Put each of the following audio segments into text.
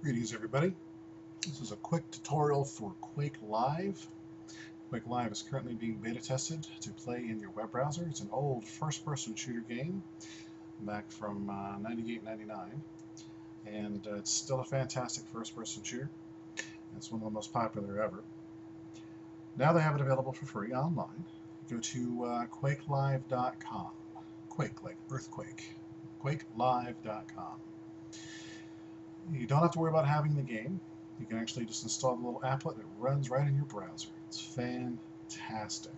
Greetings everybody. This is a quick tutorial for QuakeLive. QuakeLive is currently being beta tested to play in your web browser. It's an old first-person shooter game back from 98, 99, and it's still a fantastic first-person shooter. It's one of the most popular ever. Now they have it available for free online. Go to QuakeLive.com. Quake, like earthquake. QuakeLive.com. You don't have to worry about having the game. You can actually just install the little applet. It runs right in your browser. It's fantastic.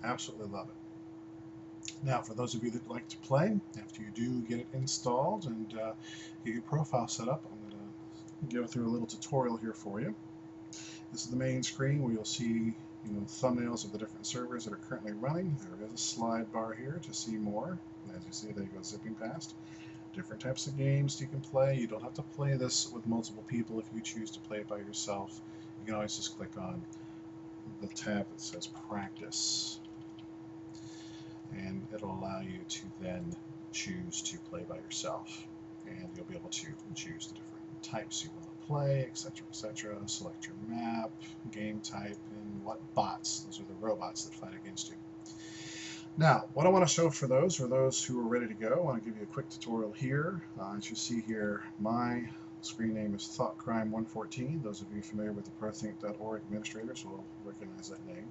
Absolutely love it. Now, for those of you that like to play, after you do get it installed and get your profile set up, I'm going to go through a little tutorial here for you. This is the main screen where you'll see thumbnails of the different servers that are currently running. There is a slide bar here to see more. And as you see, they go zipping past. Different types of games you can play. You don't have to play this with multiple people if you choose to play it by yourself. You can always just click on the tab that says Practice, and it'll allow you to then choose to play by yourself, and you'll be able to choose the different types you want to play, etc., etc. Select your map, game type, and what bots. Those are the robots that fight against you. Now, what I want to show for those who are ready to go, I want to give you a quick tutorial here. As you see here, my screen name is ThoughtCrime114. Those of you familiar with the prothink.org administrators will recognize that name.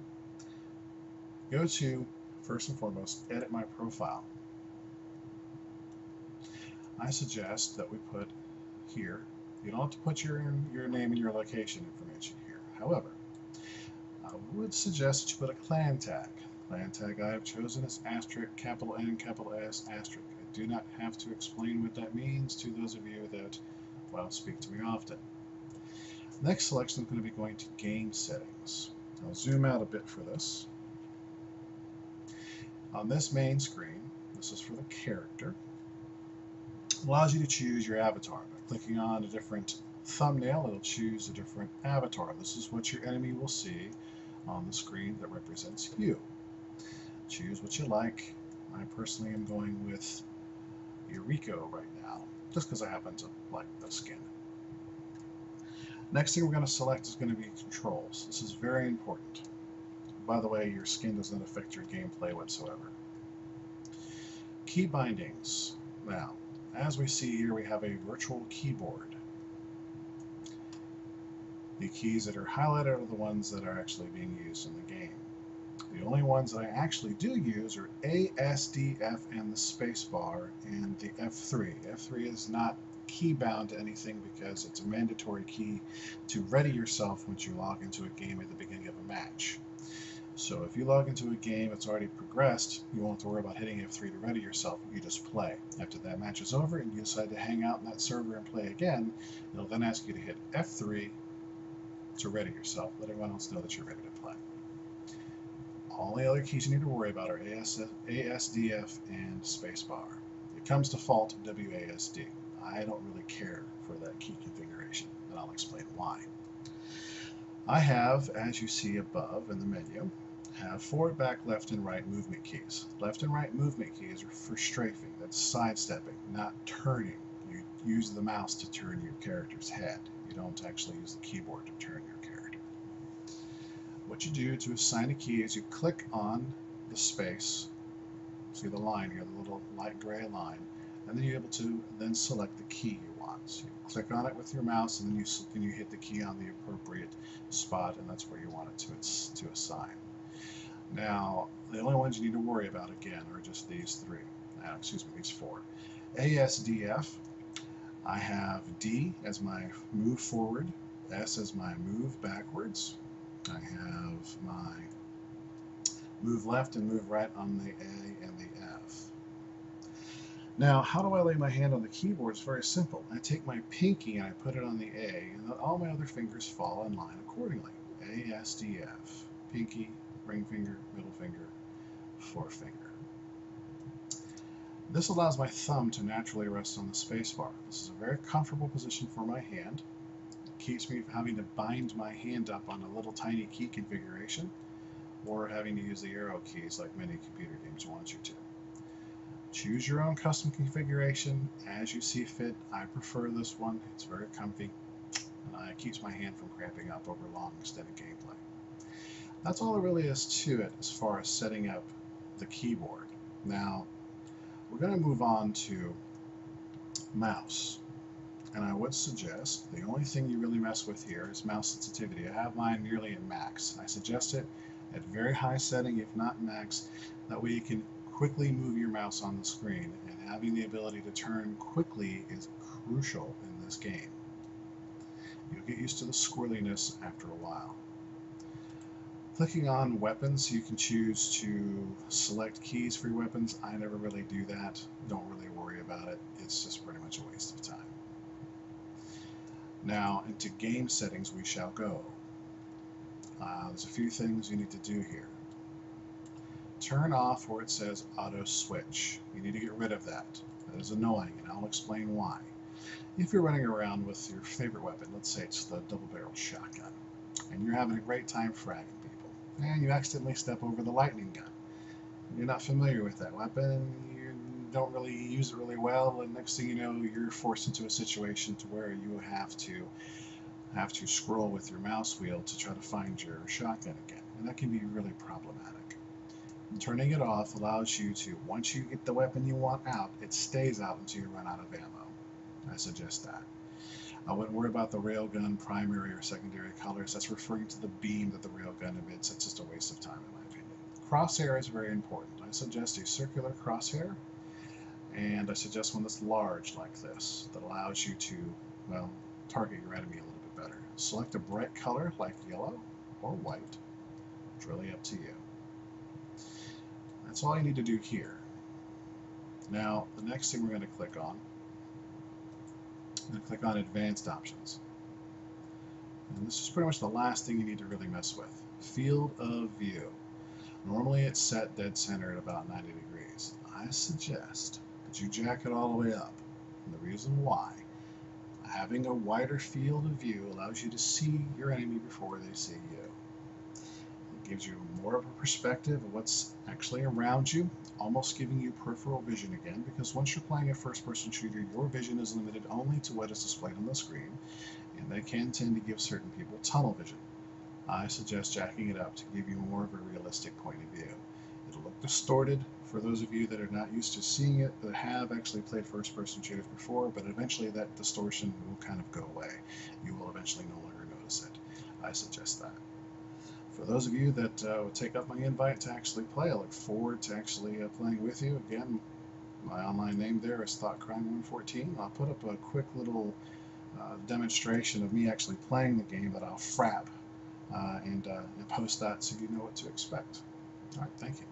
Go to, first and foremost, edit my profile. I suggest that we put here, you don't have to put your name and your location information here. However, I would suggest that you put a clan tag. Clan tag I have chosen is asterisk, capital N, capital S, asterisk. I do not have to explain what that means to those of you that, well, speak to me often. Next selection is going to be going to game settings. I'll zoom out a bit for this. On this main screen, this is for the character. It allows you to choose your avatar. By clicking on a different thumbnail, it'll choose a different avatar. This is what your enemy will see on the screen that represents you. Choose what you like. I personally am going with Eureka right now, just because I happen to like the skin. Next thing we're going to select is going to be controls. This is very important. By the way, your skin does not affect your gameplay whatsoever. Key bindings. Now, as we see here, we have a virtual keyboard. The keys that are highlighted are the ones that are actually being used in the game. The only ones that I actually do use are A, S, D, F, and the spacebar, and the F3. F3 is not key bound to anything because it's a mandatory key to ready yourself once you log into a game at the beginning of a match. So if you log into a game that's already progressed, you won't have to worry about hitting F3 to ready yourself. You just play. After that match is over and you decide to hang out in that server and play again, it'll then ask you to hit F3 to ready yourself, let everyone else know that you're ready to play. All the other keys you need to worry about are ASDF and spacebar. It comes default WASD. I don't really care for that key configuration, and I'll explain why. I have, as you see above in the menu, have forward, back, left, and right movement keys. Left and right movement keys are for strafing. That's sidestepping, not turning. You use the mouse to turn your character's head. You don't actually use the keyboard to turn your character. What you do to assign a key is you click on the space, see the line here, the little light gray line, and then you're able to then select the key you want. So you click on it with your mouse, and then you hit the key on the appropriate spot, and that's where you want it to assign. Now, the only ones you need to worry about again are just these three. These four. ASDF, I have D as my move forward, S as my move backwards. I have my move left and move right on the A and the F. Now, how do I lay my hand on the keyboard? It's very simple. I take my pinky and I put it on the A, and all my other fingers fall in line accordingly. A, S, D, F. Pinky, ring finger, middle finger, forefinger. This allows my thumb to naturally rest on the spacebar. This is a very comfortable position for my hand. Keeps me from having to bind my hand up on a little tiny key configuration or having to use the arrow keys like many computer games want you to. Choose your own custom configuration as you see fit. I prefer this one. It's very comfy. and it keeps my hand from cramping up over long extended gameplay. That's all there really is to it as far as setting up the keyboard. Now, we're going to move on to mouse. And I would suggest the only thing you really mess with here is mouse sensitivity. I have mine nearly at max. I suggest it at very high setting, if not max. That way you can quickly move your mouse on the screen, and having the ability to turn quickly is crucial in this game. You'll get used to the squirreliness after a while. Clicking on weapons, you can choose to select keys for your weapons. I never really do that. Don't really worry about it. It's just pretty much a waste of time. Now, into game settings we shall go. There's a few things you need to do here. Turn off where it says auto switch. You need to get rid of that. That is annoying, and I'll explain why. If you're running around with your favorite weapon, let's say it's the double-barreled shotgun, and you're having a great time fragging people, and you accidentally step over the lightning gun. You're not familiar with that weapon, you don't really use it really well, and next thing you know, you're forced into a situation to where you have to scroll with your mouse wheel to try to find your shotgun again, and that can be really problematic. And turning it off allows you to, once you get the weapon you want out, it stays out until you run out of ammo. I suggest that. I wouldn't worry about the railgun primary or secondary colors. That's referring to the beam that the railgun emits. It's just a waste of time in my opinion. Crosshair is very important. I suggest a circular crosshair, and I suggest one that's large like this that allows you to, well, target your enemy a little bit better. Select a bright color like yellow or white. It's really up to you. That's all you need to do here. Now, the next thing we're going to click on, I'm going to click on Advanced Options. And this is pretty much the last thing you need to really mess with. Field of view. Normally it's set dead center at about 90 degrees. I suggest that you jack it all the way up. And the reason why, having a wider field of view allows you to see your enemy before they see you. It gives you more of a perspective of what's actually around you, almost giving you peripheral vision again, because once you're playing a first-person shooter, your vision is limited only to what is displayed on the screen, and they can tend to give certain people tunnel vision. I suggest jacking it up to give you more of a realistic point of view. It'll look distorted for those of you that are not used to seeing it, that have actually played first-person shooters before, but eventually that distortion will kind of go away. You will eventually no longer notice it. I suggest that. For those of you that would take up my invite to actually play, I look forward to actually playing with you. Again, my online name there is ThoughtCrime114. I'll put up a quick little demonstration of me actually playing the game that I'll frap and post that so you know what to expect. All right, thank you.